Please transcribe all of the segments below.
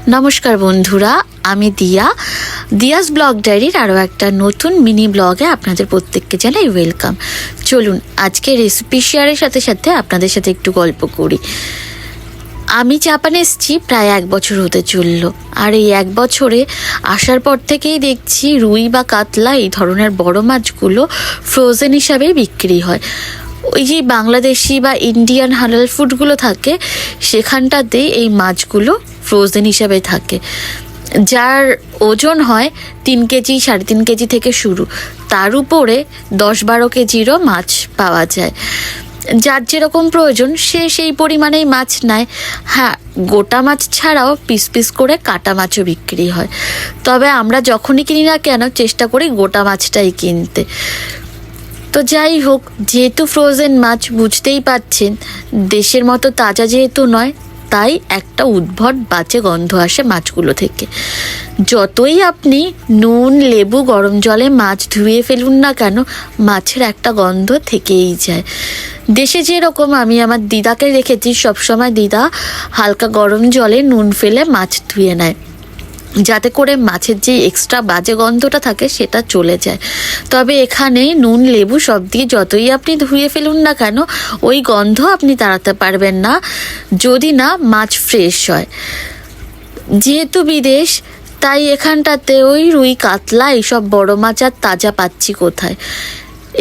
নমস্কার বন্ধুরা, আমি দিয়াস ব্লগ ডায়েরির আরও একটা নতুন মিনি ব্লগে আপনাদের প্রত্যেককে জানাই ওয়েলকাম। চলুন আজকে রেসিপি শেয়ারের সাথে সাথে আপনাদের সাথে একটু গল্প করি। আমি জাপানে এসেছি প্রায় 1 বছর হতে চললো, আর এই 1 বছরে আসার পর থেকেই দেখছি রুই বা কাতলা এই ধরনের বড় মাছগুলো ফ্রোজেন হিসাবে বিক্রি হয়। ওই যে বাংলাদেশি বা ইন্ডিয়ান হালাল ফুডগুলো থাকে সেখানটাতেই এই মাছগুলো ফ্রোজেন হিসাবে থাকে, যার ওজন হয় 3 কেজি 3.5 কেজি থেকে শুরু, তার উপরে 10-12 কেজিরও মাছ পাওয়া যায়। যার যেরকম প্রয়োজন সে সেই পরিমাণেই মাছ নেয়। হ্যাঁ, গোটা মাছ ছাড়াও পিস পিস করে কাটা মাছও বিক্রি হয়, তবে আমরা যখনই কিনি না কেন চেষ্টা করি গোটা মাছটাই কিনতে। তো যাই হোক, যেহেতু ফ্রোজেন মাছ বুঝতেই পাচ্ছেন দেশের মতো তাজা যেহেতু নয়, তাই একটা উদ্ভট বাজে গন্ধ আসে মাছগুলো থেকে। যতই আপনি নুন লেবু গরম জলে মাছ ধুয়ে ফেলুন না কেন, মাছের একটা গন্ধ থেকেই যায়। দেশে যেরকম আমি আমার দিদাকে রেখেছি, সবসময় দিদা হালকা গরম জলে নুন ফেলে মাছ ধুয়ে নেয়, যাতে করে মাছের যে এক্সট্রা বাজে গন্ধটা থাকে সেটা চলে যায়। তবে এখানে নুন লেবু সব দিয়ে যতই আপনি ধুয়ে ফেলুন না কেন, ওই গন্ধ আপনি তাড়াতে পারবেন না যদি না মাছ ফ্রেশ হয়। যেহেতু বিদেশ, তাই এখানটাতে ওই রুই কাতলা এইসব বড় মাছ আর তাজা পাচ্ছি কোথায়।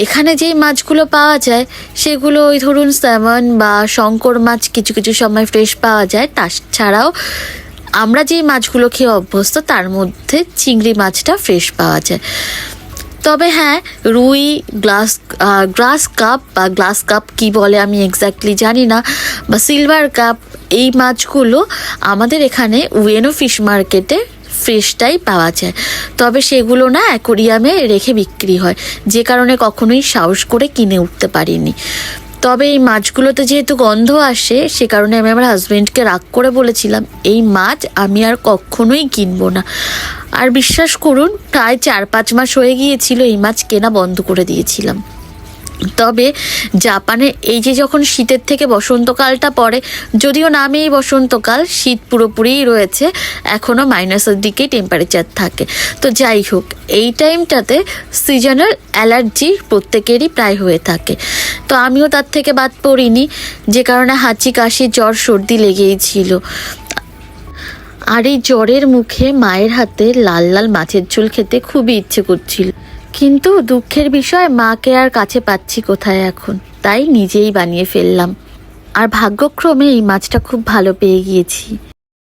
এখানে যেই মাছগুলো পাওয়া যায় সেগুলো ওই ধরুন স্যামন বা শঙ্কর মাছ কিছু কিছু সময় ফ্রেশ পাওয়া যায়। তাছাড়াও আমরা যেই মাছগুলো খেয়ে অভ্যস্ত তার মধ্যে চিংড়ি মাছটা ফ্রেশ পাওয়া যায়। তবে হ্যাঁ, রুই গ্লাস কাপ বা গ্লাস কাপ কি বলে আমি এক্স্যাক্টলি জানি না, বা সিলভার কাপ, এই মাছগুলো আমাদের এখানে উয়েনো ফিশ মার্কেটে ফ্রেশটাই পাওয়া যায়। তবে সেগুলো না অ্যাকোরিয়ামে রেখে বিক্রি হয়, যে কারণে কখনোই সাহস করে কিনে উঠতে পারিনি। তবে এই মাছগুলোতে যেহেতু গন্ধ আসে, সে কারণে আমি আমার হাজব্যান্ডকে রাগ করে বলেছিলাম এই মাছ আমি আর কখনোই কিনবো না। আর বিশ্বাস করুন, প্রায় 4-5 মাস হয়ে গিয়েছিল এই মাছ কেনা বন্ধ করে দিয়েছিলাম। তবে জাপানে এই যে যখন শীতের থেকে বসন্তকালটা পড়ে, যদিও নামেই বসন্তকাল, শীত পুরোপুরিই রয়েছে, এখনও মাইনাসের দিকে টেম্পারেচার থাকে। তো যাই হোক, এই টাইমটাতে সিজনাল অ্যালার্জি প্রত্যেকেরই প্রায় হয়ে থাকে। তো আমিও তার থেকে বাদ পড়িনি, যে কারণে হাঁচি কাশি জ্বর সর্দি লেগেই ছিল। আর এই জ্বরের মুখে মায়ের হাতে লাল লাল মাছের ঝোল খেতে খুবই ইচ্ছে করছিল, কিন্তু দুঃখের বিষয় মাকে আর কাছে পাচ্ছি কোথায় এখন, তাই নিজেই বানিয়ে ফেললাম। আর ভাগ্যক্রমে এই মাছটা খুব ভালো পেয়ে গিয়েছি।